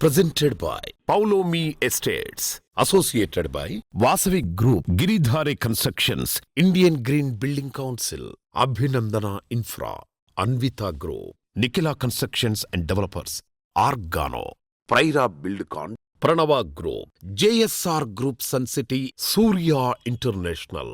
Presented by Paulomi Estates. Associated by Vasavi Group, Giridhare Constructions, Indian Green Building Council, Abhinandana Infra, Anvita Group, Nikhila Constructions and Developers, Argano, Praira Buildcon, Pranava Group, JSR Group Sun City, Surya International.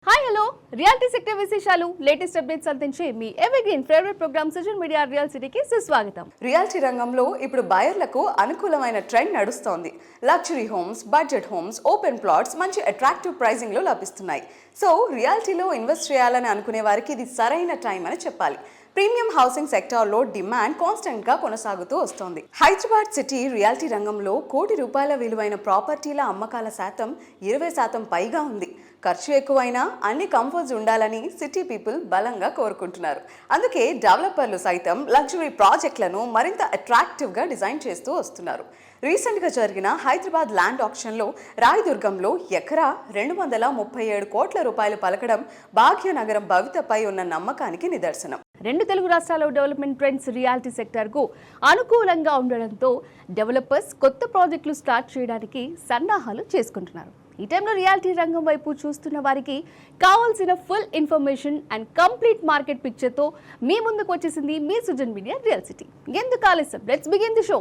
Hi hello reality sector విశేషాలు latest updates అందించే మీ evergreen favourite programme social media real సిటీకి సుస్వాగతం. Reality రంగంలో ఇప్పుడు బయర్లకు అనుకూలమైన trend నడుస్తోంది. Luxury homes, budget homes, open plots మంచి అట్రాక్టివ్ ప్రైజింగ్ లో లభిస్తున్నాయి. సో రియాలిటీలో ఇన్వెస్ట్ చేయాలని అనుకునే వారికి ఇది సరైన టైం అని చెప్పాలి. ప్రీమియం హౌసింగ్ సెక్టార్లో డిమాండ్ కాన్స్టెంట్గా కొనసాగుతూ వస్తోంది. హైదరాబాద్ సిటీ రియాలిటీ రంగంలో ₹1 కోటి విలువైన ప్రాపర్టీల అమ్మకాల శాతం 20% పైగా ఉంది. ఖర్చు ఎక్కువైనా అన్ని కంఫర్ట్స్ ఉండాలని సిటీ పీపుల్ బలంగా కోరుకుంటున్నారు. అందుకే డెవలపర్లు సైతం లగ్జరీ ప్రాజెక్టులను మరింత అట్రాక్టివ్గా డిజైన్ చేస్తూ వస్తున్నారు. రీసెంట్గా జరిగిన హైదరాబాద్ ల్యాండ్ ఆక్షన్లో రాయదుర్గంలో ఎకరా ₹237 కోట్ల పలకడం భాగ్యనగరం భవితపై ఉన్న నమ్మకానికి నిదర్శనం. 2 తెలుగు రాష్ట్రాల్లో డెవలప్మెంట్ ట్రెండ్స్ రియాలిటీ సెక్టర్కు అనుకూలంగా ఉండడంతో డెవలపర్స్ కొత్త ప్రాజెక్టులు స్టార్ట్ చేయడానికి సన్నాహాలు చేసుకుంటున్నారు. ఈ టైంలో రియాలిటీ రంగం వైపు చూస్తున్న వారికి కావాల్సిన full information and complete market పిక్చర్తో మీ ముందుకు వచ్చేసింది మీ సుజన్ మీడియా రియల్ సిటీ. ఎందుకు ఆలస్యం, లెట్స్ బిగిన్ ది షో.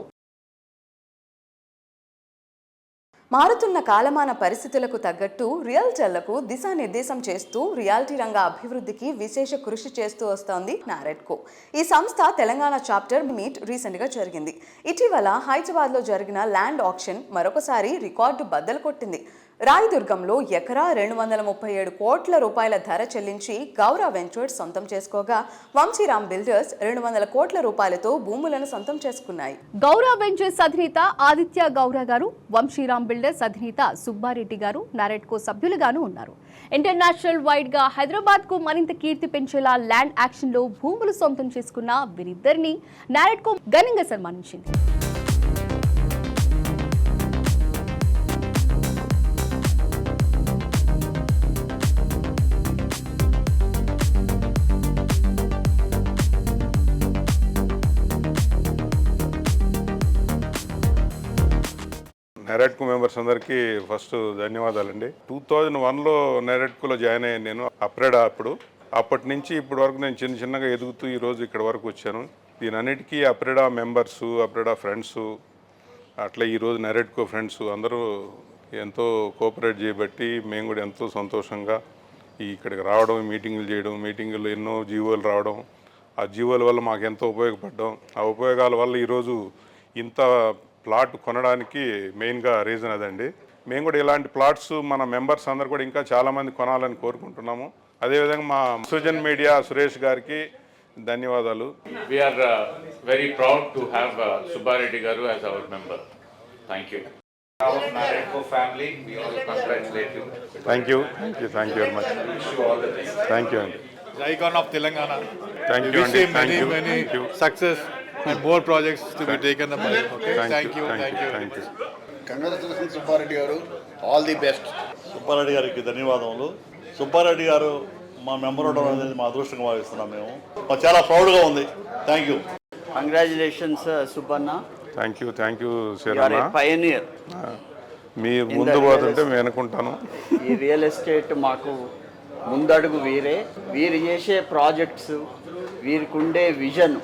మారుతున్న కాలమాన పరిస్థితులకు తగ్గట్టు రియల్టర్లకు దిశానిర్దేశం చేస్తూ రియాలిటీ రంగ అభివృద్ధికి విశేష కృషి చేస్తూ వస్తోంది నారెడ్కో. ఈ సంస్థ తెలంగాణ చాప్టర్ మీట్ రీసెంట్గా జరిగింది. ఇటీవల హైదరాబాద్లో జరిగిన ల్యాండ్ ఆక్షన్ మరొకసారి రికార్డు బద్దలు కొట్టింది. రాయదుర్గంలో ఎకరా ₹237 కోట్ల ధర చెల్లించి గౌరా వెంచర్స్ సొంతం చేసుకోగా వంశీరామ్ బిల్డర్స్ ₹200 కోట్లతో భూములను సొంతం చేసుకున్నాయి. గౌరా వెంచర్స్ అధినేత ఆదిత్య గౌరా గారు, వంశీరామ్ బిల్డర్స్ అధినేత సుబ్బారెడ్డి గారు నారెడ్కో సభ్యులుగాను ఉన్నారు. ఇంటర్నేషనల్ వైడ్ గా హైదరాబాద్ కు మరింత కీర్తి పెంచేలా ల్యాండ్ యాక్షన్ లో భూములు సొంతం చేసుకున్న వీరిద్దరిని నారెడ్కో ఘనంగా సన్మానించింది. నెరెడ్కో మెంబర్స్ అందరికీ ఫస్ట్ ధన్యవాదాలండి. 2001లో నెరెడ్కోలో జాయిన్ అయ్యాను నేను, అప్రెడా అప్పటి నుంచి ఇప్పటి వరకు నేను చిన్నగా ఎదుగుతూ ఈరోజు ఇక్కడ వరకు వచ్చాను. దీని అన్నిటికీ అప్రెడా మెంబర్స్, అప్రెడా ఫ్రెండ్స్, అట్లా ఈరోజు నెరెడ్కో ఫ్రెండ్స్ అందరూ ఎంతో కోఆపరేట్ చేయబట్టి మేము కూడా ఎంతో సంతోషంగా ఇక్కడికి రావడం, మీటింగులు చేయడం, మీటింగులు ఎన్నో జీవోలు రావడం, ఆ జీవోల వల్ల మాకు ఎంతో ఉపయోగపడ్డాం. ఆ ఉపయోగాల వల్ల ఈరోజు ఇంత ప్లాట్ కొనడానికి మెయిన్గా రీజన్ అదండి. మేము కూడా ఇలాంటి ప్లాట్స్ మన మెంబర్స్ అందరు కూడా ఇంకా చాలామంది కొనాలని కోరుకుంటున్నాము. అదేవిధంగా మా సుజన్ మీడియా సురేష్ గారికి ధన్యవాదాలు. We're very proud to have Subbareddy గారు as our member. Thank you. Thank you very much. Thank you అండి. Icon of Telangana. Thank you అండి. Many success and more projects to be taken up. Okay. Thank you. Congratulations Subbareddy గారు, all the best. Subbareddy గారికి ధన్యవాదములు. సుబ్బారెడ్డి గారు మా member అవడం అనేది మా అదృష్టంగా భావిస్తున్నాం. మేము మాకు చాలా ప్రౌడ్గా ఉంది. Thank you. Congratulations Subbanna. Thank you Sharana. Pioneer. మీ ముందు పోతుంటే మేము అనుకుంటాను. ఈ రియల్ ఎస్టేట్ మాకు ముందడుగు. వీరు చేసే ప్రాజెక్ట్స్, వీరికి ఉండే vision,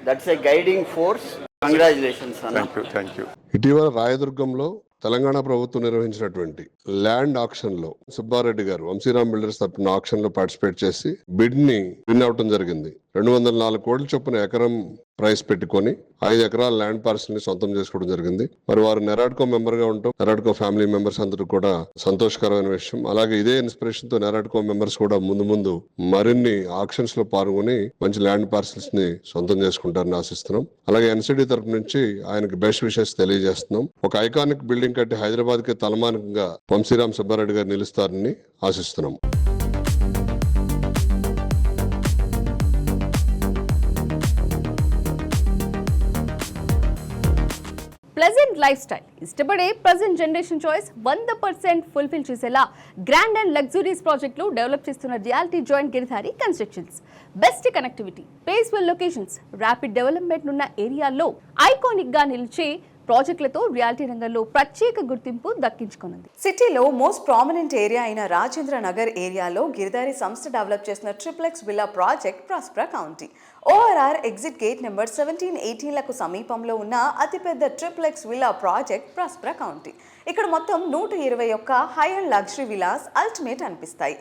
that's a guiding force. Congratulations అన్న. Thank you. ఇటీవల రాయదుర్గంలో తెలంగాణ ప్రభుత్వం నిర్వహించినటువంటి ల్యాండ్ ఆక్షన్ లో సుబ్బారెడ్డి గారు వంశీరామ్ బిల్డర్స్ తరపున ఆక్షన్ లో పార్టిసిపేట్ చేసి బిడ్ ని విన్ అవటం జరిగింది. 204 కోట్ల చొప్పున ఎకరం ప్రైస్ పెట్టుకొని 5 ఎకరాల ల్యాండ్ పార్సల్ ని సొంతం చేసుకోవడం జరిగింది. మరి వారు నెరాడ్కో మెంబర్ గా ఉంటాం. నెరాడ్కో ఫ్యామిలీ మెంబర్స్ అందరూ కూడా సంతోషకరమైన విషయం. అలాగే ఇదే ఇన్స్పిరేషన్ తో నెరాడ్కో మెంబర్స్ కూడా ముందు మరిన్ని ఆక్షన్స్ లో పాల్గొని మంచి ల్యాండ్ పార్సల్స్ ని సొంతం చేసుకుంటారని ఆశిస్తున్నాం. అలాగే ఎన్సిడి తరపు నుంచి ఆయనకి బెస్ట్ విషెస్ తెలియజేస్తున్నాం. ఒక ఐకానిక్ బిల్డింగ్ కట్టి హైదరాబాద్ కి తలమానికంగా వంశీరామ్ సుబ్బారెడ్డి గారు నిలుస్తారని ఆశిస్తున్నాం. ప్లెజెంట్ లైఫ్ స్టైల్ ఇష్టపడే ప్రజెంట్ జనరేషన్ చాయిస్ 100% ఫుల్ఫిల్ చేసేలా గ్రాండ్ అండ్ లగ్జరీస్ ప్రాజెక్టులు డెవలప్ చేస్తున్న reality joint Giridhari constructions. Best connectivity, peaceful locations, rapid development ఉన్న ఏరియాల్లో ఐకానిక్ గా నిలిచే ప్రాజెక్టులతో రియాలిటీ రంగంలో ప్రత్యేక గుర్తింపు దక్కించుకున్నది. సిటీలో మోస్ట్ ప్రామినెంట్ ఏరియా అయిన రాజేంద్ర నగర్ ఏరియాలో గిరిధారి సంస్థ డెవలప్ చేసిన triplex villa project Prospera county. ORR exit gate number 17-18లకు సమీపంలో ఉన్న అతిపెద్ద triplex villa project Prospera county. ఇక్కడ మొత్తం 121 high and luxury villas ultimate అనిపిస్తాయి.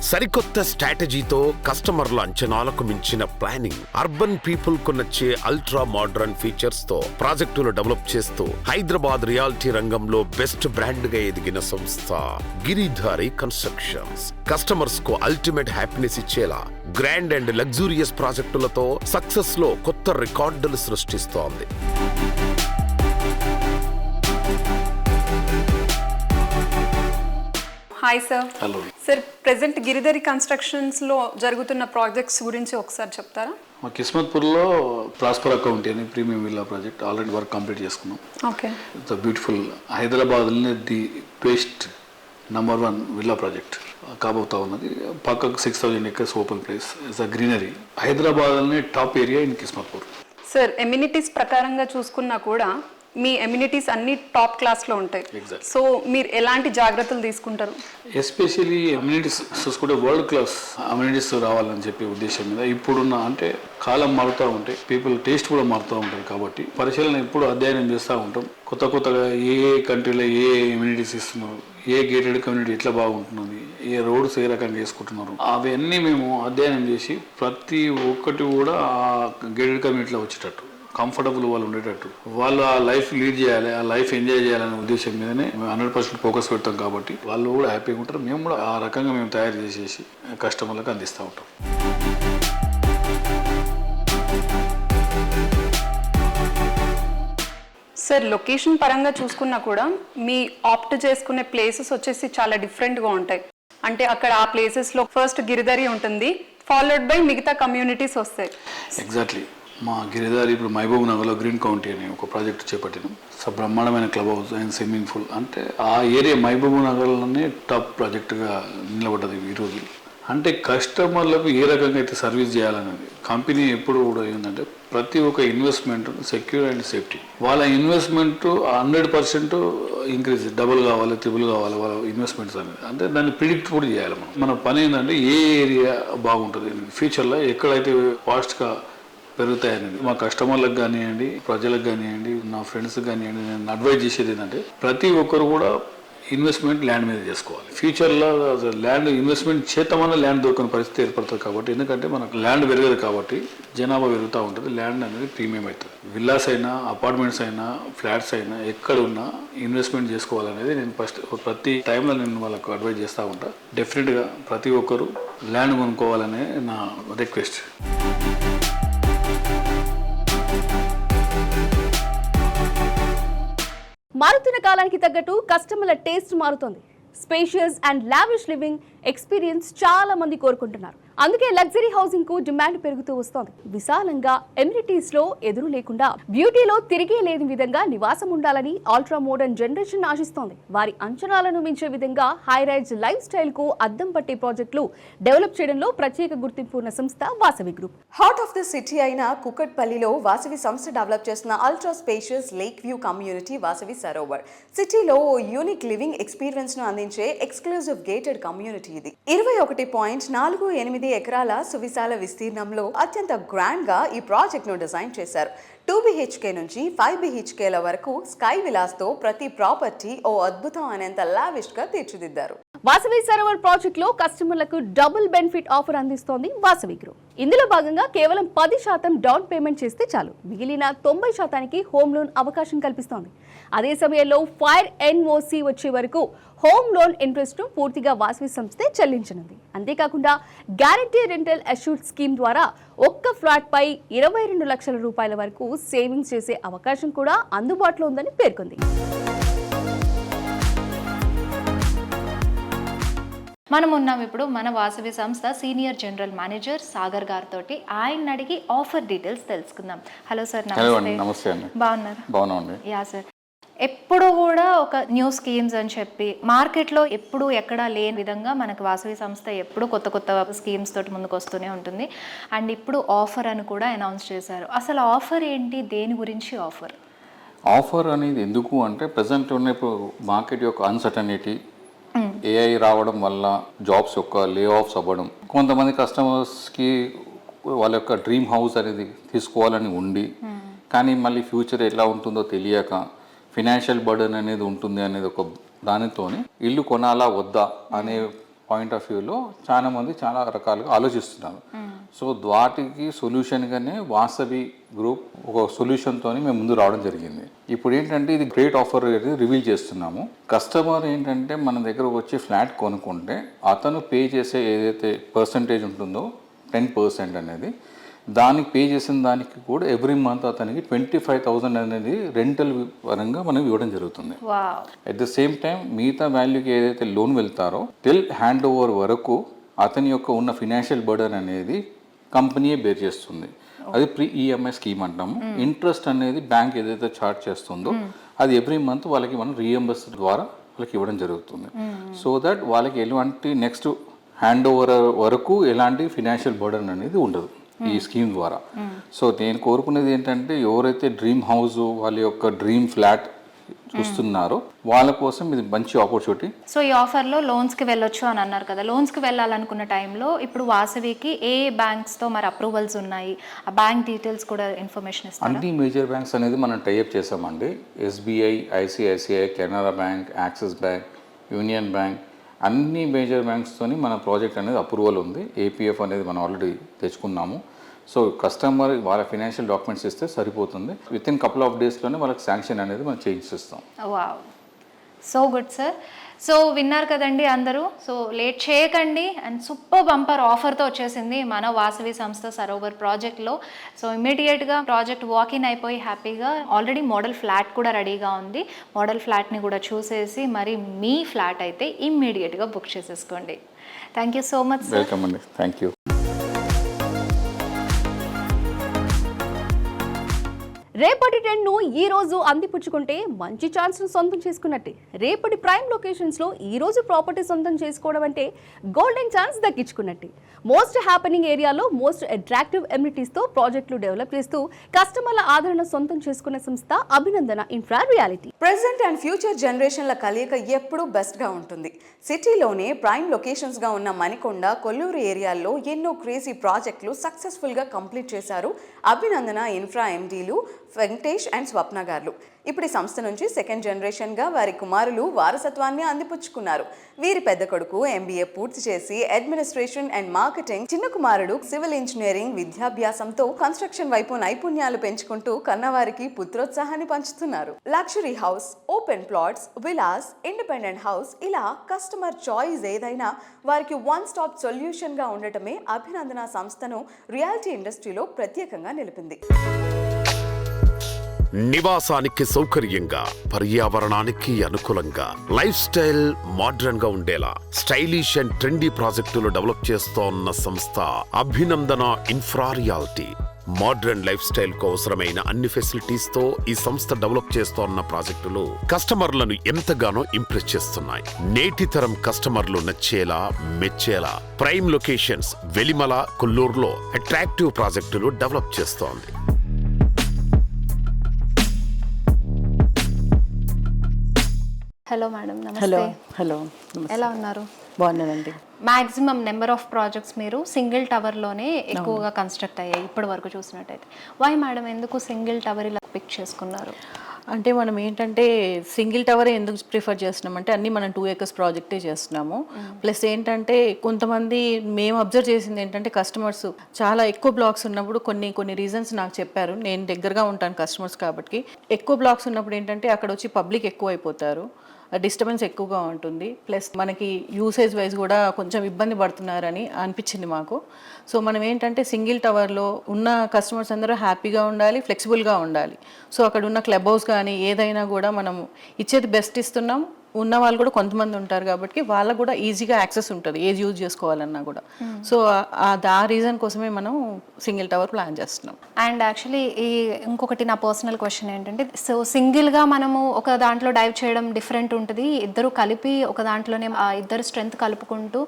సరికొత్త స్ట్రాటజీతో కస్టమర్ల అంచనాలకు మించిన ప్లానింగ్, అర్బన్ పీపుల్ కు నచ్చే అల్ట్రా మోడర్న్ ఫీచర్స్ తో ప్రాజెక్టులు డెవలప్ చేస్తూ హైదరాబాద్ రియాలిటీ రంగంలో బెస్ట్ బ్రాండ్ గా ఎదిగిన సంస్థ గిరిధారి కన్స్ట్రక్షన్స్. కస్టమర్స్ కు అల్టిమేట్ హ్యాపీనెస్ ఇచ్చేలా గ్రాండ్ అండ్ లగ్జూరియస్ ప్రాజెక్టులతో సక్సెస్ లో కొత్త రికార్డులు సృష్టిస్తోంది. Hi sir. Hello sir, present Giridhari కన్స్ట్రక్షన్స్లో జరుగుతున్న ప్రాజెక్ట్స్ గురించి ఒకసారి చెప్తారా? మా కిస్మత్పూర్లో ప్రాస్పరా కౌంటీ అని premium villa project already work complete చేసుకున్నాం. ఓకే. It's beautiful. హైదరాబాద్లోనే the best number 1 villa project కాబోతా ఉన్నది. పక్కకు 6000 acres open place, it's a greenery. హైదరాబాద్లోనే top area in Kismatpur. Sir, amenities ప్రకారంగా చూసుకున్నా కూడా మీ ఎమ్యూనిటీస్ అన్ని టాప్ క్లాస్లో ఉంటాయి. సో మీరు ఎలాంటి జాగ్రత్తలు తీసుకుంటారు? ఎస్పెషల్లీ అమ్యూనిటీస్ చూసుకుంటే వరల్డ్ క్లాస్ అమ్యూనిటీస్ రావాలని చెప్పి ఉద్దేశం మీద ఇప్పుడున్న అంటే కాలం మారుతూ ఉంటాయి, పీపుల్ టేస్ట్ కూడా మారుతూ ఉంటుంది. కాబట్టి పరిశీలన ఎప్పుడు అధ్యయనం చేస్తూ ఉంటాం. కొత్తగా ఏ కంట్రీలో ఏ ఇమ్యూనిటీస్ ఇస్తున్నారు, ఏ గేటెడ్ కమ్యూనిటీ ఎట్లా బాగుంటున్నది, ఏ రోడ్స్ ఏ రకంగా వేసుకుంటున్నారు, అవన్నీ మేము అధ్యయనం చేసి ప్రతి ఒక్కటి కూడా ఆ గేటెడ్ కమ్యూనిటీలో వచ్చేటట్టు కంఫర్టబుల్ వాళ్ళు ఉండేటట్టు వాళ్ళు ఆ లైఫ్ లీడ్ చేయాలి, ఆ లైఫ్ ఎంజాయ్ చేయాలనే ఉద్దేశం మీదనే మేము 100% ఫోకస్ పెడతాం. కాబట్టి వాళ్ళు కూడా హ్యాపీగా ఉంటారు, మేము కూడా ఆ రకంగా మేము తయారు చేసేసి కస్టమర్లకు అందిస్తూ ఉంటాం. సార్, లొకేషన్ పరంగా చూసుకున్నా కూడా మీ ఆప్ట్ చేసుకునే ప్లేసెస్ వచ్చేసి చాలా డిఫరెంట్గా ఉంటాయి. అంటే అక్కడ ఆ ప్లేసెస్లో ఫస్ట్ గిరిధారి ఉంటుంది, ఫాలోడ్ బై మిగతా కమ్యూనిటీస్ వస్తాయి. ఎగ్జాక్ట్లీ. మా గిరిధారి ఇప్పుడు మహబూబ్ నగర్లో గ్రీన్ కౌంటీ అని ఒక ప్రాజెక్ట్ చేపట్టినాం. బ్రహ్మాండమైన club house and swimming pool. అంటే ఆ ఏరియా మహబూబ్ నగర్లోనే టాప్ ప్రాజెక్టుగా నిలబడ్డది ఈరోజు. అంటే కస్టమర్లకు ఏ రకంగా అయితే సర్వీస్ చేయాలనేది కంపెనీ ఎప్పుడు కూడా ఏంటంటే ప్రతి ఒక్క ఇన్వెస్ట్మెంట్ సెక్యూర్ అండ్ సేఫ్టీ. వాళ్ళ ఇన్వెస్ట్మెంట్ 100% ఇంక్రీజ్, డబుల్ కావాలి, ట్రిపుల్ కావాలి వాళ్ళ ఇన్వెస్ట్మెంట్స్ అనేది. అంటే దాన్ని ప్రిడిక్ట్ కూడా చేయాలి. మన పని ఏంటంటే ఏ ఏరియా బాగుంటుంది ఫ్యూచర్లో, ఎక్కడైతే ఫాస్ట్గా పెరుగుతాయనేది మా కస్టమర్లకు కానివ్వండి, ప్రజలకు కానివ్వండి, నా ఫ్రెండ్స్కి కానివ్వండి, నేను అడ్వైజ్ చేసేది ఏంటంటే ప్రతి ఒక్కరు కూడా ఇన్వెస్ట్మెంట్ ల్యాండ్ మీద చేసుకోవాలి. ఫ్యూచర్లో ల్యాండ్ ఇన్వెస్ట్మెంట్ చేద్దామన్న ల్యాండ్ దొరకని పరిస్థితి ఏర్పడుతుంది. కాబట్టి ఎందుకంటే మనకు ల్యాండ్ పెరగదు కాబట్టి జనాభా పెరుగుతూ ఉంటుంది, ల్యాండ్ అనేది ప్రీమియం అవుతుంది. విల్లాస్ అయినా, అపార్ట్మెంట్స్ అయినా, ఫ్లాట్స్ అయినా ఎక్కడ ఉన్నా ఇన్వెస్ట్మెంట్ చేసుకోవాలనేది నేను ఫస్ట్ ప్రతి టైంలో నేను వాళ్ళకు అడ్వైజ్ చేస్తూ ఉంటాను. డెఫినెట్గా ప్రతి ఒక్కరు ల్యాండ్ కొనుక్కోవాలనే నా రిక్వెస్ట్. మారుతున్న కాలానికి తగ్గట్టు కస్టమర్ల టేస్ట్ మారుతోంది. Spacious and lavish living experience చాలా మంది కోరుకుంటున్నారు. అందుకే లగ్జరీ హౌసింగ్ కు డిమాండ్ పెరుగుతూ వస్తోంది. విశాలంగా ఎమ్యూనిటీస్ లో ఎదురు లేకుండా బ్యూటీలో తిరిగే లేని విధంగా నివాసం ఉండాలని అల్ట్రా మోడర్న్ జనరేషన్ ఆశిస్తోంది. వారి అంచనాలను మించే విధంగా హై రైజ్ లైఫ్ స్టైల్ కు అద్దం పట్టే ప్రాజెక్టులు డెవలప్ చేయడంలో ప్రత్యేక గుర్తింపు ఉన్న సంస్థ Vasavi group. Heart of the city అయిన కుకట్పల్లిలో వాసవి సంస్థ డెవలప్ చేసిన ultra spacious lake view community Vasavi Sarovar. సిటీలో ఓ యూనిక్ లివింగ్ ఎక్స్పీరియన్స్ ను అందించే ఎక్స్క్లూజివ్ గేటెడ్ కమ్యూనిటీ ఇది. 21.48 ఎకరాల సువిశాల విస్తీర్ణంలో అత్యంత గ్రాండ్ గా ఈ ప్రాజెక్ట్ ను డిజైన్ చేశారు. 2 BHK నుంచి 5 BHKల వరకు స్కై విలాస్ తో ప్రతి ప్రాపర్టీ ఓ అద్భుతం అనేంత లావిష్ గా తీర్చిదిద్దారు. వాసవి సరోవర్ ప్రాజెక్ట్ లో కస్టమర్లకు డబుల్ బెనిఫిట్ ఆఫర్ అందిస్తోంది వాసవి గ్రూప్. ఇందులో భాగంగా కేవలం 10% డౌన్ పేమెంట్ చేస్తే చాలు, మిగిలిన 90% హోమ్ లోన్ అవకాశం కల్పిస్తోంది. అదే సమయంలో ఫైర్ NOC వచ్చే వరకు హోమ్ లోన్ ఇంట్రెస్ట్ ను పూర్తిగా వాసవి సంస్థే చెల్లించనుంది. అంతేకాకుండా గ్యారంటీ రెంటల్ అష్యూర్డ్ స్కీమ్ ద్వారా ఒక్క ఫ్లాట్ పై 22 లక్షల రూపాయల వరకు సేవింగ్స్ చేసే అవకాశం కూడా అందుబాటులో ఉందని పేర్కొంది. మనం ఉన్నాం ఇప్పుడు మన వాసవి సంస్థ సీనియర్ జనరల్ మేనేజర్ సాగర్ గారితో. ఆయన అడిగి ఆఫర్ డీటెయిల్స్ తెలుసుకుందాం. హలో సార్, నమస్తే అండి. బాగున్నారు? బాగున్నామండి. యా సార్, ఎప్పుడు కూడా ఒక న్యూ స్కీమ్స్ అని చెప్పి మార్కెట్లో ఎప్పుడు ఎక్కడా లేని విధంగా మనకు వాసవి సంస్థ ఎప్పుడు కొత్త కొత్త స్కీమ్స్ తోటి ముందుకు వస్తూనే ఉంటుంది. అండ్ ఇప్పుడు ఆఫర్ అని కూడా అనౌన్స్ చేశారు. అసలు ఆఫర్ ఏంటి, దేని గురించి ఆఫర్? ఆఫర్ అనేది ఎందుకు అంటే ప్రజెంట్ ఉన్న ఇప్పుడు మార్కెట్ యొక్క అన్సర్టనిటీ, ఏఐ రావడం వల్ల జాబ్స్ యొక్క లే ఆఫ్స్ అవ్వడం, కొంతమంది కస్టమర్స్కి వాళ్ళ యొక్క డ్రీమ్ హౌస్ అనేది తీసుకోవాలని ఉండి కానీ మళ్ళీ ఫ్యూచర్ ఎట్లా ఉంటుందో తెలియక ఫినాన్షియల్ బర్డన్ అనేది ఉంటుంది అనేది ఒక దానితో ఇల్లు కొనాలా వద్దా అనే పాయింట్ ఆఫ్ వ్యూలో చాలా మంది చాలా రకాలుగా ఆలోచిస్తున్నారు. సో వాటికి సొల్యూషన్గానే వాసవి గ్రూప్ ఒక సొల్యూషన్తో మేము ముందు రావడం జరిగింది. ఇప్పుడు ఏంటంటే ఇది గ్రేట్ ఆఫర్ రివీల్ చేస్తున్నాము. కస్టమర్ ఏంటంటే మన దగ్గర వచ్చి ఫ్లాట్ కొనుక్కుంటే అతను పే చేసే ఏదైతే పర్సంటేజ్ ఉంటుందో 10% అనేది, దానికి పే చేసిన దానికి కూడా ఎవ్రీ మంత్ అతనికి 25,000 అనేది రెంటల్ పరంగా మనం ఇవ్వడం జరుగుతుంది. అట్ ద సేమ్ టైం మిగతా వాల్యూకి ఏదైతే లోన్ వెళ్తారో టిల్ హ్యాండ్ ఓవర్ వరకు అతని యొక్క ఉన్న ఫినాన్షియల్ బర్డన్ అనేది కంపెనీయే బేర్ చేస్తుంది. అది ప్రీ ఈఎంఐ స్కీమ్ అంటాము. ఇంట్రెస్ట్ అనేది బ్యాంక్ ఏదైతే చార్జ్ చేస్తుందో అది ఎవ్రీ మంత్ వాళ్ళకి మనం రీఎంబర్స్ ద్వారా వాళ్ళకి ఇవ్వడం జరుగుతుంది. సో దట్ వాళ్ళకి ఎలాంటి నెక్స్ట్ హ్యాండ్ ఓవర్ వరకు ఎలాంటి ఫినాన్షియల్ బర్డన్ అనేది ఉండదు ఈ స్కీమ్ ద్వారా. సో నేను కోరుకునేది ఏంటంటే ఎవరైతే డ్రీమ్ హౌస్ వాళ్ళ యొక్క డ్రీమ్ ఫ్లాట్ చూస్తున్నారో వాళ్ళ కోసం ఇది మంచి ఆపర్చునిటీ. సో ఈ ఆఫర్లో లోన్స్కి వెళ్ళొచ్చు అని అన్నారు కదా, లోన్స్కి వెళ్ళాలనుకున్న టైంలో ఇప్పుడు వాసవికి ఏ బ్యాంక్స్తో మరి అప్రూవల్స్ ఉన్నాయి, ఆ బ్యాంక్ డీటెయిల్స్ కూడా ఇన్ఫర్మేషన్ ఇస్తారు? అన్ని మేజర్ బ్యాంక్స్ అనేది మనం టైఅప్ చేసామండి. SBI, ICICI, Canara bank, axis bank, union bank, అన్ని మేజర్ బ్యాంక్స్తోని మన ప్రాజెక్ట్ అనేది అప్రూవల్ ఉంది. ఏపీఎఫ్ అనేది మనం ఆల్రెడీ తెచ్చుకున్నాము. సో కస్టమర్ వాళ్ళ ఫైనాన్షియల్ డాక్యుమెంట్స్ ఇస్తే సరిపోతుంది. విత్ ఇన్ కపుల్ ఆఫ్ డేస్లోనే వాళ్ళకి శాంక్షన్ అనేది మనం చేయిస్తాం. Wow, so good sir. So విన్నారు కదండి అందరూ. సో లేట్ చేయకండి. అండ్ సూపర్ బంపర్ ఆఫర్తో వచ్చేసింది మన వాసవి సంస్థ సరోవర్ ప్రాజెక్ట్లో. సో ఇమీడియట్గా ప్రాజెక్ట్ వాకిన్ అయిపోయి హ్యాపీగా ఆల్రెడీ మోడల్ ఫ్లాట్ కూడా రెడీగా ఉంది. మోడల్ ఫ్లాట్ని కూడా చూసేసి మరి మీ ఫ్లాట్ అయితే ఇమ్మీడియట్గా బుక్ చేసేసుకోండి. Thank you so much sir. Welcome అండి. Thank you. రేపటి ట్రెండ్ను ఈ రోజు అందిపుచ్చుకుంటే మంచి ఛాన్స్ను సొంతం చేసుకున్నట్టే. రేపటి ప్రైమ్ లొకేషన్స్లో ఈ రోజు ప్రాపర్టీ సొంతం చేసుకోవడం అంటే గోల్డెన్ ఛాన్స్ దక్కించుకున్నట్టే. మోస్ట్ హ్యాపెనింగ్ ఏరియాలో మోస్ట్ అట్రాక్టివ్ ఎమ్యూనిటీస్తో ప్రాజెక్టులు డెవలప్ చేస్తూ కస్టమర్ల ఆదరణ సొంతం చేసుకున్న సంస్థ Abhinandana infra reality. Present and future జనరేషన్ల కలయిక ఎప్పుడూ బెస్ట్గా ఉంటుంది. సిటీలోనే ప్రైమ్ లొకేషన్స్గా ఉన్న మణికొండ, కొల్లూరు ఏరియాల్లో ఎన్నో క్రేజీ ప్రాజెక్టులు సక్సెస్ఫుల్గా కంప్లీట్ చేశారు అభినందన ఇన్ఫ్రా ఎండీలు వెంకటేష్ అండ్ స్వప్న గారు. ఇప్పుడు ఈ సంస్థ నుంచి సెకండ్ జనరేషన్గా వారి కుమారులు వారసత్వాన్ని అందిపుచ్చుకున్నారు. వీరి పెద్ద కొడుకు ఎంబీఏ పూర్తి చేసి అడ్మినిస్ట్రేషన్ అండ్ మార్కెటింగ్, చిన్న కుమారుడు సివిల్ ఇంజనీరింగ్ విద్యాభ్యాసంతో కన్స్ట్రక్షన్ వైపు నైపుణ్యాలు పెంచుకుంటూ కన్నవారికి పుత్రోత్సాహాన్ని పంచుతున్నారు. Luxury house, open plots, villas, independent house, ఇలా కస్టమర్ చాయిస్ ఏదైనా వారికి వన్ స్టాప్ సొల్యూషన్గా ఉండటమే అభినందన సంస్థను రియాలిటీ ఇండస్ట్రీలో ప్రత్యేకంగా నిలిపింది. నివాసానికి సౌకర్యంగా, పర్యావరణానికి అనుకూలంగా, లైఫ్ స్టైల్ మోడ్రన్ గా ఉండేలా స్టైలిష్ అండ్ ట్రెండీ ప్రాజెక్టులు డెవలప్ చేస్తోన్న సంస్థ Abhinandana infra reality. Modern life style కు అవసరమైన అన్ని ఫెసిలిటీస్ తో ఈ సంస్థ డెవలప్ చేస్తోన్న ప్రాజెక్టులు కస్టమర్లను ఎంతగానో ఇంప్రెస్ చేస్తున్నాయి. నేటి తరం కస్టమర్లు నచ్చేలా, మెచ్చేలా ప్రైమ్ లొకేషన్స్ వెలిమల, కొల్లూరులో అట్రాక్టివ్ ప్రాజెక్టులు డెవలప్ చేస్తోంది. Hello madam, hello. నమస్తే. హలో, ఎలా ఉన్నారు? బాగున్నానండి. మ్యాక్సిమం నెంబర్ ఆఫ్ ప్రాజెక్ట్స్ మీరు సింగిల్ టవర్లోనే ఎక్కువగా కన్స్ట్రక్ట్ అయ్యాయి ఇప్పటి వరకు చూసినట్టయితే. వై మేడం, ఎందుకు సింగిల్ టవర్ ఇలా పిక్ చేసుకున్నారు? అంటే మనం ఏంటంటే సింగిల్ టవరే ఎందుకు ప్రిఫర్ చేస్తున్నామంటే అన్నీ మనం 2 acres ప్రాజెక్టే చేస్తున్నాము. ప్లస్ ఏంటంటే కొంతమంది మేము అబ్జర్వ్ చేసింది ఏంటంటే కస్టమర్స్ చాలా ఎక్కువ బ్లాక్స్ ఉన్నప్పుడు కొన్ని రీజన్స్ నాకు చెప్పారు. నేను దగ్గరగా ఉంటాను కస్టమర్స్ కాబట్టి. ఎక్కువ బ్లాక్స్ ఉన్నప్పుడు ఏంటంటే అక్కడ వచ్చి పబ్లిక్ ఎక్కువ అయిపోతారు, డిస్టర్బెన్స్ ఎక్కువగా ఉంటుంది. ప్లస్ మనకి యూసేజ్ వైజ్ కూడా కొంచెం ఇబ్బంది పడుతున్నారని అనిపించింది మాకు. సో మనం ఏంటంటే సింగిల్ టవర్లో ఉన్న కస్టమర్స్ అందరూ హ్యాపీగా ఉండాలి, ఫ్లెక్సిబుల్గా ఉండాలి. సో అక్కడ ఉన్న క్లబ్ హౌస్ కానీ ఏదైనా కూడా మనం ఇచ్చేది బెస్ట్ ఇస్తున్నాం, ఉన్న వాళ్ళు కూడా కొంతమంది ఉంటారు కాబట్టి వాళ్ళకు కూడా ఈజీగా యాక్సెస్ ఉంటుంది ఏది యూజ్ చేసుకోవాలన్నా కూడా. సో ఆ రీజన్ కోసమే మనం సింగిల్ టవర్ ప్లాన్ చేస్తున్నాం. అండ్ యాక్చువల్లీ ఇంకొకటి నా పర్సనల్ క్వశ్చన్ ఏంటంటే, సో సింగిల్గా మనము ఒక దాంట్లో డైవ్ చేయడం డిఫరెంట్ ఉంటుంది, ఇద్దరు కలిపి ఒక దాంట్లోనే ఇద్దరు స్ట్రెంగ్త్ కలుపుకుంటూ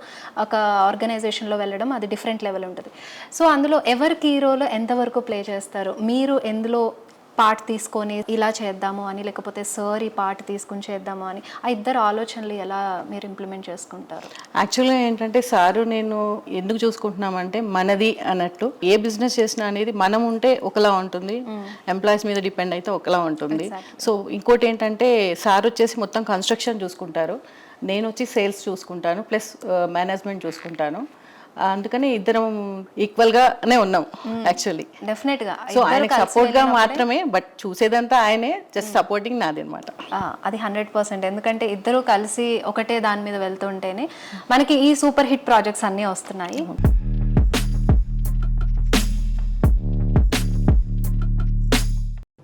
ఒక ఆర్గనైజేషన్లో వెళ్ళడం అది డిఫరెంట్ లెవెల్ ఉంటుంది. సో అందులో ఎవరికి ఈ రోల్ ఎంతవరకు ప్లే చేస్తారు? మీరు ఎందులో పార్ట్ తీసుకొని ఇలా చేద్దాము అని, లేకపోతే సార్ ఈ పార్ట్ తీసుకుని చేద్దాము అని, ఆ ఇద్దరు ఆలోచనలు ఎలా మీరు ఇంప్లిమెంట్ చేసుకుంటారు? యాక్చువల్గా ఏంటంటే సారు నేను ఎందుకు చూసుకుంటున్నామంటే మనది అన్నట్టు, ఏ బిజినెస్ చేసినా అనేది మనం ఉంటే ఒకలా ఉంటుంది, ఎంప్లాయీస్ మీద డిపెండ్ అయితే ఒకలా ఉంటుంది. సో ఇంకోటి ఏంటంటే సార్ వచ్చేసి మొత్తం కన్స్ట్రక్షన్ చూసుకుంటారు, నేను వచ్చి సేల్స్ చూసుకుంటాను, ప్లస్ మేనేజ్మెంట్ చూసుకుంటాను. అందుకని ఇద్దరం ఈక్వల్ గానే ఉన్నాం యాక్చువల్లీ. డెఫినెట్ గా. సో ఆయనకి సపోర్ట్ గా మాత్రమే, బట్ చూసేదంతా ఆయనే, జస్ట్ సపోర్టింగ్ నాది అనమాట. అది 100%. ఎందుకంటే ఇద్దరు కలిసి ఒకటే దాని మీద వెళ్తుంటేనే మనకి ఈ సూపర్ హిట్ ప్రాజెక్ట్స్ అన్నీ వస్తున్నాయి.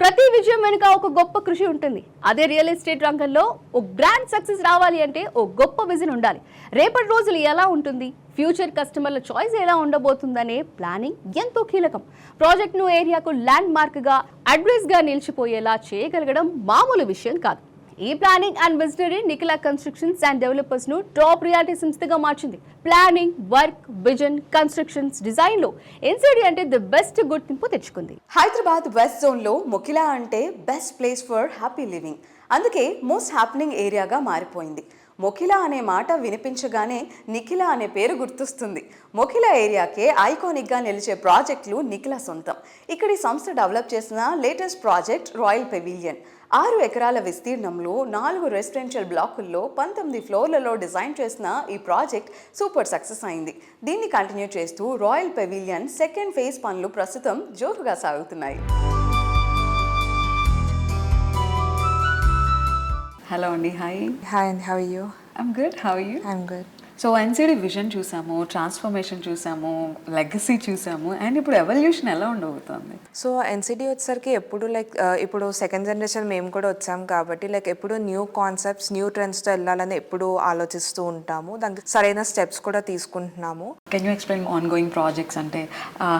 ప్రతి విజయం వెనుక ఒక గొప్ప కృషి ఉంటుంది. అదే రియల్ ఎస్టేట్ రంగంలో ఒక బ్రాండ్ సక్సెస్ రావాలి అంటే ఒక గొప్ప విజన్ ఉండాలి. రేపటి రోజులు ఎలా ఉంటుంది, ఫ్యూచర్ కస్టమర్ల చాయిస్ ఎలా ఉండబోతుందనే ప్లానింగ్ ఎంతో కీలకం. ప్రాజెక్ట్ను ఏరియాకు ల్యాండ్ మార్క్గా, అడ్రస్గా నిలిచిపోయేలా చేయగలగడం మామూలు విషయం కాదు. ఈ planning and visionary Nikhila constructions and developers ను టాప్ రియాలిటీ సంస్థగా మార్చింది. Planning, work, vision, constructions, design లో ఎన్సిడి అంటే ది బెస్ట్ గుర్తింపు తెచ్చుకుంది. హైదరాబాద్ వెస్ట్ జోన్ లో మొకిలా అంటే best place for happy living. అందుకే మోస్ట్ హ్యాపెనింగ్ ఏరియాగా మారిపోయింది. మొకిలా అనే మాట వినిపించగానే నిఖిలా అనే పేరు గుర్తొస్తుంది. మొకిలా ఏరియాకే ఐకానిక్గా నిలిచే ప్రాజెక్టులు నిఖిలా సొంతం. ఇక్కడి సంస్థ డెవలప్ చేసిన లేటెస్ట్ ప్రాజెక్ట్ రాయల్ పెవిలియన్. 6 ఎకరాల విస్తీర్ణంలో 4 రెసిడెన్షియల్ బ్లాకుల్లో 19 ఫ్లోర్లలో డిజైన్ చేసిన ఈ ప్రాజెక్ట్ సూపర్ సక్సెస్ అయింది. దీన్ని కంటిన్యూ చేస్తూ రాయల్ పెవిలియన్ సెకండ్ ఫేజ్ పనులు ప్రస్తుతం జోరుగా సాగుతున్నాయి. హలో అండి. Hi. Hi and how are you? I'm good. How are you? I'm good. So NCD vision చూసాము, ట్రాన్స్ఫర్మేషన్ చూసాము, లెగసీ చూసాము, అండ్ ఇప్పుడు ఎవల్యూషన్ ఎలా ఉండబోతుంది? సో ఎన్సిడి వచ్చేసరికి ఎప్పుడు ఇప్పుడు సెకండ్ జనరేషన్ మేము కూడా వచ్చాము కాబట్టి ఎప్పుడు న్యూ కాన్సెప్ట్స్, న్యూ ట్రెండ్స్తో వెళ్ళాలని ఎప్పుడు ఆలోచిస్తూ ఉంటాము. దానికి సరైన స్టెప్స్ కూడా తీసుకుంటున్నాము. Can you explain on going projects అంటే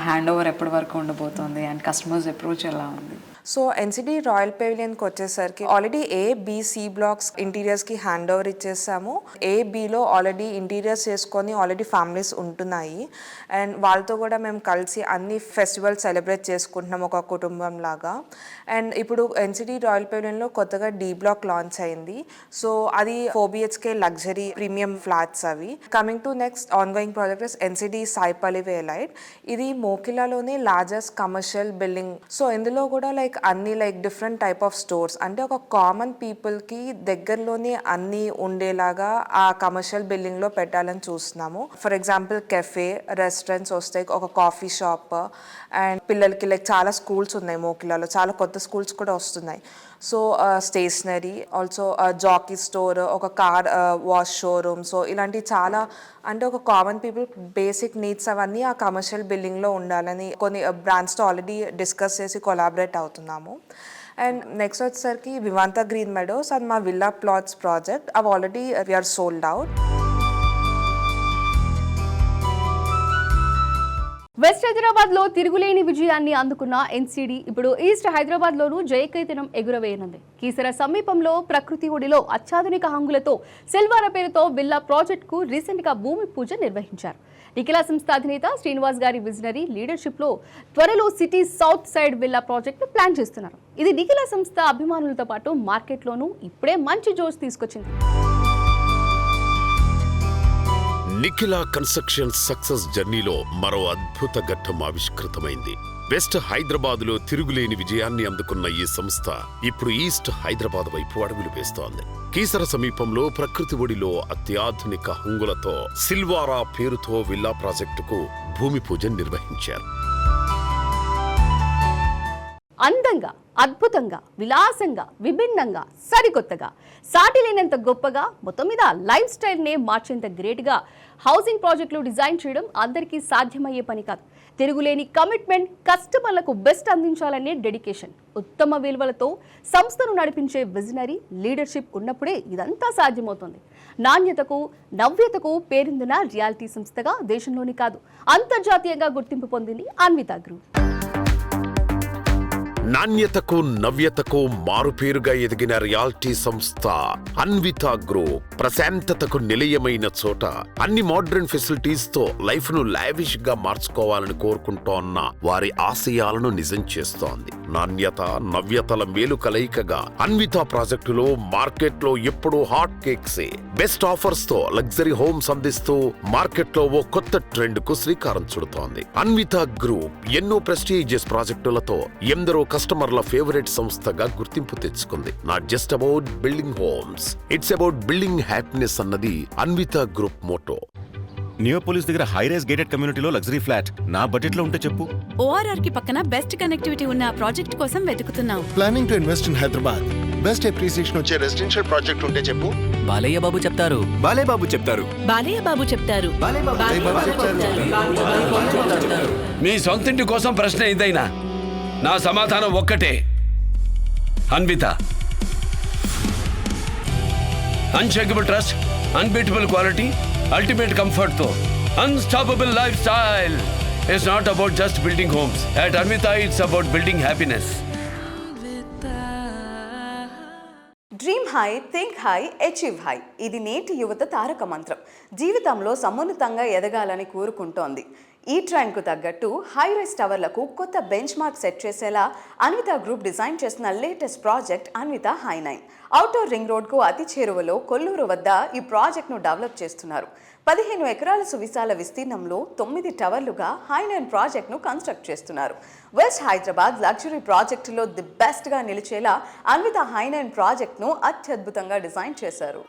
హ్యాండ్ ఓవర్ ఎప్పటి వరకు ఉండబోతుంది అండ్ కస్టమర్స్ అప్రోచ్ ఎలా ఉంది? సో ఎన్సిడి రాయల్ పెవిలియన్కి వచ్చేసరికి already A, B, C blocks ఇంటీరియర్స్కి హ్యాండ్ ఓవర్ ఇచ్చేసాము. A, Bలో ఆల్రెడీ ఇంటీరియర్స్ చేసుకొని ఆల్రెడీ ఫ్యామిలీస్ ఉంటున్నాయి. అండ్ వాళ్ళతో కూడా మేము కలిసి అన్ని ఫెస్టివల్స్ సెలబ్రేట్ చేసుకుంటున్నాం ఒక కుటుంబం లాగా. అండ్ ఇప్పుడు ఎన్సిడి రాయల్ పెవిలియన్లో కొత్తగా D బ్లాక్ లాంచ్ అయింది. సో అది 4 BHK లగ్జరీ ప్రీమియం ఫ్లాట్స్ అవి. Coming to next ongoing project is NCD Saipalli వేలైట్. ఇది మోకిలాలోనే లార్జెస్ట్ కమర్షియల్ బిల్డింగ్. సో ఇందులో కూడా అన్ని డిఫరెంట్ టైప్ ఆఫ్ స్టోర్స్, అంటే ఒక కామన్ పీపుల్కి దగ్గరలోనే అన్నీ ఉండేలాగా ఆ కమర్షియల్ బిల్డింగ్లో పెట్టాలని చూస్తున్నాము. ఫర్ ఎగ్జాంపుల్ కెఫే, రెస్టారెంట్స్ వస్తాయి, ఒక కాఫీ షాప్, అండ్ పిల్లలకి చాలా స్కూల్స్ ఉన్నాయి మోకిలాలో, చాలా కొత్త స్కూల్స్ కూడా వస్తున్నాయి. So stationery, also Jockey store, ఒక కార్ వాష్ షోరూమ్. సో ఇలాంటి చాలా, అంటే ఒక కామన్ పీపుల్ బేసిక్ నీడ్స్ అవన్నీ ఆ కమర్షియల్ బిల్డింగ్లో ఉండాలని కొన్ని బ్రాండ్స్తో ఆల్రెడీ డిస్కస్ చేసి కొలాబరేట్ అవుతున్నాము. అండ్ నెక్స్ట్ వచ్చేసరికి వివాంత గ్రీన్ మెడోస్ అండ్ మా విల్లా ప్లాట్స్ ప్రాజెక్ట్, అవి already we are sold out. West Hyderabad లో తిరుగులేని విజయాన్ని అందుకున్న ఎన్సిడి ఇప్పుడు ఈస్ట్ హైదరాబాద్ లోనూ జయకేతనం ఎగురవేయనుంది. కీసర సమీపంలో ప్రకృతి ఒడిలో అత్యాధునిక హంగులతో సిల్వార పేరుతో విల్లా ప్రాజెక్ట్ కు రీసెంట్ గా భూమి పూజ నిర్వహించారు. నిఖిలా సంస్థ అధినేత శ్రీనివాస్ గారి విజనరీ లీడర్షిప్ లో త్వరలో city south side villa project ను ప్లాన్ చేస్తున్నారు. ఇది నిఖిలా సంస్థ అభిమానులతో పాటు మార్కెట్ లోనూ ఇప్పుడే మంచి జోష్ తీసుకొచ్చింది. నిఖిలా కన్స్ట్రక్షన్ సక్సెస్ జర్నీలో మరో అద్భుత ఘట్టం ఆవిష్కృతమైంది. వెస్ట్ హైదరాబాద్ లో తిరుగులేని విజయాన్ని అందుకున్న ఈ సంస్థ ఇప్పుడు ఈస్ట్ హైదరాబాద్ వైపు అడుగులు వేస్తోంది. కీసర సమీపంలో ప్రకృతి ఒడిలో అత్యాధునిక హంగులతో సిల్వారా పేరుతో విల్లా ప్రాజెక్టుకు భూమి పూజ నిర్వహించారు. అందంగా, అద్భుతంగా, విలాసంగా, విభిన్నంగా, సరికొత్తగా, సాటి లేనంత గొప్పగా, మొత్తం మీద లైఫ్ స్టైల్ నే మార్చేంత గ్రేట్ గా హౌసింగ్ ప్రాజెక్టులు డిజైన్ చేయడం అందరికీ సాధ్యమయ్యే పని కాదు. తిరుగులేని కమిట్మెంట్, కస్టమర్లకు బెస్ట్ అందించాలనే డెడికేషన్, ఉత్తమ విలువలతో సంస్థను నడిపించే విజనరీ లీడర్షిప్ ఉన్నప్పుడే ఇదంతా సాధ్యమవుతుంది. నాణ్యతకు, నవ్యతకు పేరొందిన రియాలిటీ సంస్థగా దేశంలోని కాదు అంతర్జాతీయంగా గుర్తింపు పొందింది అన్విత గ్రూప్. నాణ్యతకు, నవ్యతకు మారుపేరుగా ఎదిగిన రియాలిటీ సంస్థ అన్విత గ్రూప్. ప్రశాంతతకు నిలయమైన చోట అన్ని మోడర్న్ ఫెసిలిటీస్ తో లైఫ్ ను లావిష్ గా మార్చుకోవాలని కోరుకుంటోన్న వారి ఆశయాలను నిజం చేస్తోంది. నాణ్యత, నవ్యతల మేలు కలయికగా అన్విత ప్రాజెక్టులో మార్కెట్ లో ఎప్పుడూ హాట్ కేక్సే. బెస్ట్ ఆఫర్స్ తో లగ్జరీ హోమ్స్ అందిస్తూ మార్కెట్ లో ఓ కొత్త ట్రెండ్ కు శ్రీకారం చుడుతోంది. అన్విత గ్రూప్ ఎన్నో ప్రెస్టీజియస్ ప్రాజెక్టులతో ఎందరో కస్టమర్ల ఫేవరెట్ సంస్థగా గుర్తింపు తెచ్చుకుంది. Not just about building homes, it's about building happiness అన్నది అన్విత గ్రూప్ మోటో. నియోపోలిస్ దగ్గర హై రైజ్ గేటెడ్ కమ్యూనిటీలో లగ్జరీ ఫ్లాట్ నా బడ్జెట్ లో ఉంటే చెప్పు. ఓఆర్ఆర్ కి పక్కన బెస్ట్ కనెక్టివిటీ ఉన్న ప్రాజెక్ట్ కోసం వెతుకుతున్నాం. Planning to invest in Hyderabad. Best appreciation వచ్చే రెసిడెన్షియల్ ప్రాజెక్ట్ ఉంటే చెప్పు. బాలయ్య బాబు చెప్తారు. బాలయ్య బాబు చెప్తారు. బాలయ్య బాబు చెప్తారు. మీ సొంతింటి కోసం ప్రశ్న ఏదైనా నా సమాధానం ఒక్కటే, Anvita. Unshakable trust, unbeatable quality, ultimate comfort తో unstoppable lifestyle. It's not about just building homes. At Anvita it's about building happiness. Dream high, think high, achieve high. ఇది నేటి యువత తారక మంత్రం. జీవితంలో సమున్నతంగా ఎదగాలని కోరుకుంటోంది. ఈ ట్రెండ్కు తగ్గట్టు హై రైస్ టవర్లకు కొత్త బెంచ్ మార్క్ సెట్ చేసేలా అన్విత గ్రూప్ డిజైన్ చేసిన లేటెస్ట్ ప్రాజెక్ట్ అన్విత హై9. ఔటర్ రింగ్ రోడ్కు అతి చేరువలో కొల్లూరు వద్ద ఈ ప్రాజెక్ట్ను డెవలప్ చేస్తున్నారు. 15 ఎకరాల సువిశాల విస్తీర్ణంలో 9 టవర్లుగా హై9 ప్రాజెక్ట్ను కన్స్ట్రక్ట్ చేస్తున్నారు. వెస్ట్ హైదరాబాద్ లగ్జరీ ప్రాజెక్టులో ది బెస్ట్గా నిలిచేలా అన్విత హై9 ప్రాజెక్ట్ను అత్యద్భుతంగా డిజైన్ చేశారు.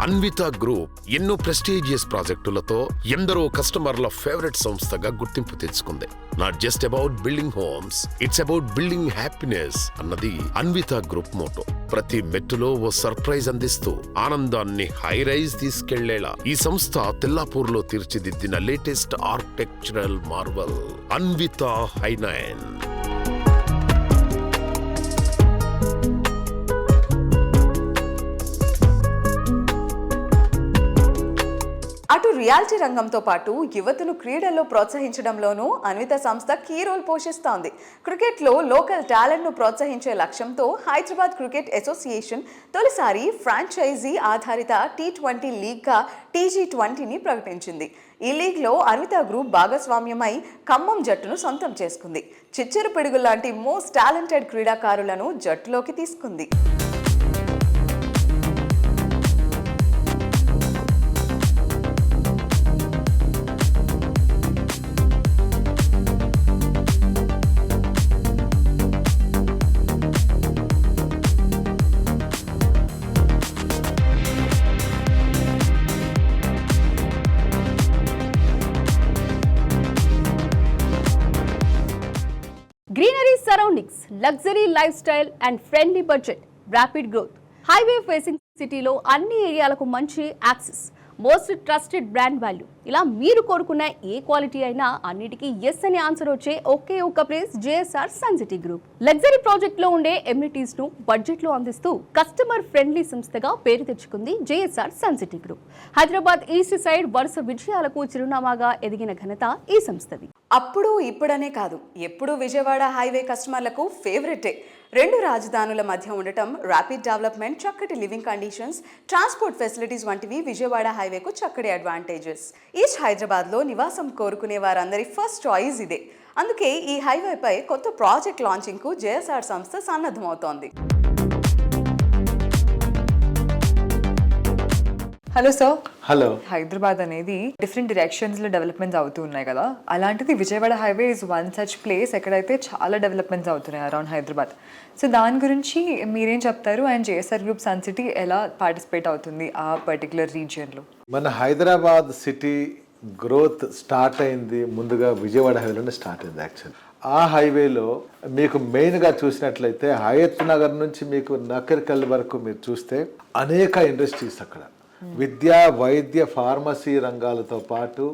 అన్విత గ్రూప్ ఎన్నో ప్రెస్టీజియస్ ప్రాజెక్టులతో ఎందరో కస్టమర్ల ఫేవరెట్ సంస్థగా గుర్తింపు తెచ్చుకుంది. Not just about building homes, it's about building happiness అన్నది అన్విత గ్రూప్ మోటో. ప్రతి మెట్టులో ఓ సర్ప్రైజ్ అందిస్తూ ఆనందాన్ని హై రైజ్ తీసుకెళ్లేలా ఈ సంస్థ తెల్లాపూర్ లో తీర్చిదిద్దిన లేటెస్ట్ ఆర్కిటెక్చరల్ మార్వల్ అన్విత హై9. అటు రియాలిటీ రంగంతో పాటు యువతను క్రీడల్లో ప్రోత్సహించడంలోనూ అన్విత సంస్థ కీ రోల్ పోషిస్తోంది. క్రికెట్లో లోకల్ టాలెంట్ను ప్రోత్సహించే లక్ష్యంతో హైదరాబాద్ క్రికెట్ అసోసియేషన్ తొలిసారి ఫ్రాంచైజీ ఆధారిత T20 లీగ్గా TG20ని ప్రకటించింది. ఈ లీగ్లో అన్విత గ్రూప్ భాగస్వామ్యమై ఖమ్మం జట్టును సొంతం చేసుకుంది. చిచ్చెరు పిడుగులు లాంటి మోస్ట్ టాలెంటెడ్ క్రీడాకారులను జట్టులోకి తీసుకుంది. Greenery surroundings, luxury life style and friendly budget, rapid growth. Highway facing సిటీలో అన్ని ఏరియాలకు మంచి access, most trusted brand value. ఇలా మీరు కోరుకున్న ఏ క్వాలిటీ అయినా అన్నిటికీ ఎస్ అనే ఆన్సర్ వచ్చే ఒకే ఒక place JSR sun city group. Luxury project లో ఉండే ఎమ్యూనిటీస్ ను బడ్జెట్ లో అందిస్తూ కస్టమర్ ఫ్రెండ్లీ సంస్థగా పేరు తెచ్చుకుంది JSR sun city group. Hyderabad east side వరుస విజయాలకు చిరునామాగా ఎదిగిన ఘనత ఈ సంస్థది. అప్పుడు ఇప్పుడనే కాదు, ఎప్పుడు విజయవాడ హైవే కస్టమర్లకు ఫేవరెటే. 2 రాజధానుల మధ్య ఉండటం, ర్యాపిడ్ డెవలప్మెంట్, చక్కటి లివింగ్ కండిషన్స్, ట్రాన్స్పోర్ట్ ఫెసిలిటీస్ వంటివి విజయవాడ హైవేకు చక్కటి అడ్వాంటేజెస్. ఈస్ట్ హైదరాబాద్లో నివాసం కోరుకునే వారందరి ఫస్ట్ చాయిస్ ఇదే. అందుకే ఈ హైవేపై కొత్త ప్రాజెక్ట్ లాంచింగ్కు JSR సంస్థ సన్నద్ధమవుతోంది. Hello sir. హలో. హైదరాబాద్ అనేది డిఫరెంట్ డైరెక్షన్స్లో డెవలప్మెంట్స్ అవుతూ ఉన్నాయి కదా, అలాంటిది Vijayawada highway is one such place ఎక్కడైతే చాలా డెవలప్మెంట్స్ అవుతున్నాయి అరౌండ్ హైదరాబాద్. సో దాని గురించి మీరేం చెప్తారు and JSR group sun city ఎలా పార్టిసిపేట్ అవుతుంది ఆ పర్టికులర్ రీజియన్లో? మన హైదరాబాద్ సిటీ గ్రోత్ స్టార్ట్ అయింది ముందుగా విజయవాడ హైవేలోనే స్టార్ట్ అయింది యాక్చువల్లీ. ఆ హైవేలో మీకు మెయిన్గా చూసినట్లయితే హయత్ నగర్ నుంచి మీకు నకరికల్ వరకు మీరు చూస్తే అనేక ఇండస్ట్రీస్ అక్కడ. విద్యా వైద్య ఫార్మసీ రంగాలతో పాటు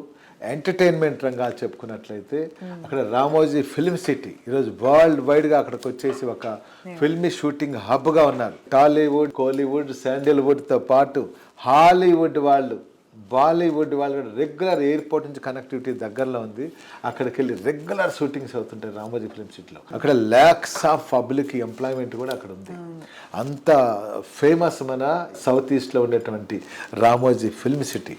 ఎంటర్టైన్మెంట్ రంగాలు చెప్పుకున్నట్లయితే అక్కడ రామోజీ ఫిల్మ్ సిటీ ఈరోజు వరల్డ్ వైడ్గా అక్కడికి వచ్చేసి ఒక ఫిల్మ్ షూటింగ్ హబ్గా ఉన్నారు. టాలీవుడ్, కోలీవుడ్, శాండిల్వుడ్తో పాటు హాలీవుడ్ వాళ్ళు, బాలీవుడ్ వాళ్ళు రెగ్యులర్ ఎయిర్పోర్ట్ నుంచి కనెక్టివిటీ దగ్గరలో ఉంది. అక్కడికి వెళ్ళి రెగ్యులర్ షూటింగ్స్ అవుతుంటాయి రామోజీ ఫిల్మ్ సిటీలో. అక్కడ ల్యాక్స్ ఆఫ్ పబ్లిక్ ఎంప్లాయ్మెంట్ కూడా అక్కడ ఉంది. అంత ఫేమస్ మన సౌత్ ఈస్ట్లో ఉండేటువంటి రామోజీ ఫిల్మ్ సిటీ.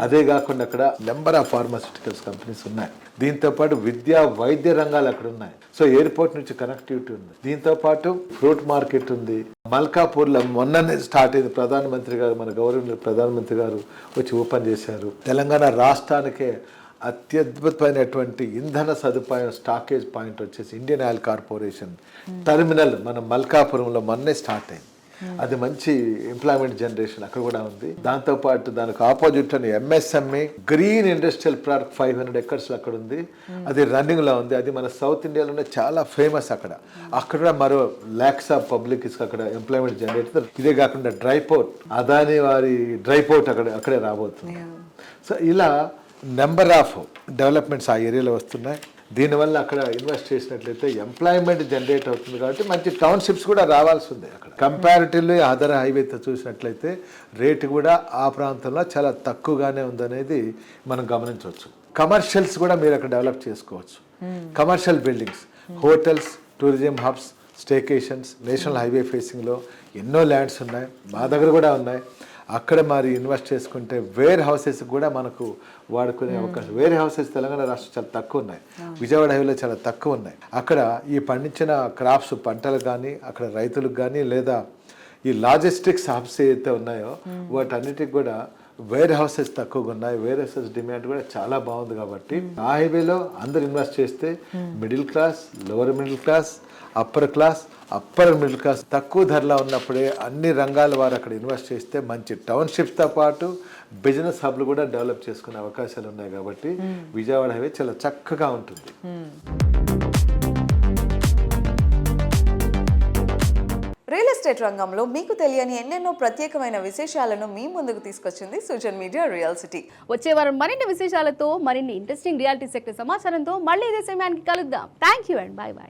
అదే కాకుండా అక్కడ నెంబర్ ఆఫ్ ఫార్మాస్యూటికల్స్ కంపెనీస్ ఉన్నాయి. దీంతో పాటు విద్యా వైద్య రంగాలు అక్కడ ఉన్నాయి. సో ఎయిర్పోర్ట్ నుంచి కనెక్టివిటీ ఉంది. దీంతో పాటు ఫ్రూట్ మార్కెట్ ఉంది. మల్కాపూర్లో మొన్ననే స్టార్ట్ అయింది. ప్రధానమంత్రి గారు, మన గౌరవ ప్రధానమంత్రి గారు వచ్చి ఓపెన్ చేశారు. తెలంగాణ రాష్ట్రానికే అత్యద్భుతమైనటువంటి ఇంధన సదుపాయం స్టాకేజ్ పాయింట్ వచ్చేసి ఇండియన్ ఆయిల్ కార్పొరేషన్ టెర్మినల్ మన మల్కాపురంలో మొన్నే స్టార్ట్ అయింది. అది మంచి ఎంప్లాయ్మెంట్ జనరేషన్ అక్కడ కూడా ఉంది. దాంతోపాటు దానికి ఆపోజిట్ అని MSME green industrial park 500 acres అక్కడ ఉంది. అది రన్నింగ్లో ఉంది. అది మన సౌత్ ఇండియాలోనే చాలా ఫేమస్. అక్కడ కూడా మరో ల్యాక్స్ ఆఫ్ పబ్లిక్ అక్కడ ఎంప్లాయ్మెంట్ జనరేట్. ఇదే కాకుండా డ్రై పోర్ట్, అదాని వారి డ్రై పోర్ట్ అక్కడే రాబోతుంది. సో ఇలా నెంబర్ ఆఫ్ డెవలప్మెంట్స్ ఆ ఏరియాలో వస్తున్నాయి. దీనివల్ల అక్కడ ఇన్వెస్ట్ చేసినట్లయితే ఎంప్లాయ్మెంట్ జనరేట్ అవుతుంది. కాబట్టి మంచి టౌన్షిప్స్ కూడా రావాల్సి ఉంది. అక్కడ కంపారిటివ్లీ అదర్ హైవేతో చూసినట్లయితే రేటు కూడా ఆ ప్రాంతంలో చాలా తక్కువగానే ఉందనేది మనం గమనించవచ్చు. కమర్షియల్స్ కూడా మీరు అక్కడ డెవలప్ చేసుకోవచ్చు. Commercial buildings, hotels, tourism hubs, staycations national highway ఫేసింగ్లో ఎన్నో ల్యాండ్స్ ఉన్నాయి. మా దగ్గర కూడా ఉన్నాయి. అక్కడ మరి ఇన్వెస్ట్ చేసుకుంటే వేర్ హౌసెస్ కూడా మనకు వాడుకునే అవకాశం. వేర్ హౌసెస్ తెలంగాణ రాష్ట్రం చాలా తక్కువ ఉన్నాయి. విజయవాడ హైవేలో చాలా తక్కువ ఉన్నాయి. అక్కడ ఈ పండించిన క్రాప్స్, పంటలు కానీ అక్కడ రైతులకు కానీ లేదా ఈ లాజిస్టిక్స్ హబ్స్ ఏదైతే ఉన్నాయో వాటన్నిటికి కూడా వేర్ హౌసెస్ తక్కువగా ఉన్నాయి. వేర్ హౌసెస్ డిమాండ్ కూడా చాలా బాగుంది. కాబట్టి ఆ హైవేలో అందరు ఇన్వెస్ట్ చేస్తే middle class, lower middle class, upper class, upper middle class తక్కువ ధరలో ఉన్నప్పుడే అన్ని రంగాల వారు అక్కడ ఇన్వెస్ట్ చేస్తే మంచి టౌన్షిప్స్తో పాటు బిజినెస్ హబ్లు కూడా డెవలప్ చేసుకునే అవకాశాలు ఉన్నాయి. కాబట్టి విజయవాడ హైవే చాలా చక్కగా ఉంటుంది. రియల్ ఎస్టేట్ రంగంలో మీకు తెలియని ఎన్నెన్నో ప్రత్యేకమైన విశేషాలను మీ ముందుకు తీసుకొచ్చింది సుజన్ మీడియా రియల్ సిటీ. వచ్చే వారం మరిన్ని విశేషాలతో, మరిన్ని ఇంట్రెస్టింగ్ రియాలిటీ సెక్టర్ సమాచారంతో మళ్ళీ ఇదే సమయానికి కలుద్దాం. Thank you and by by.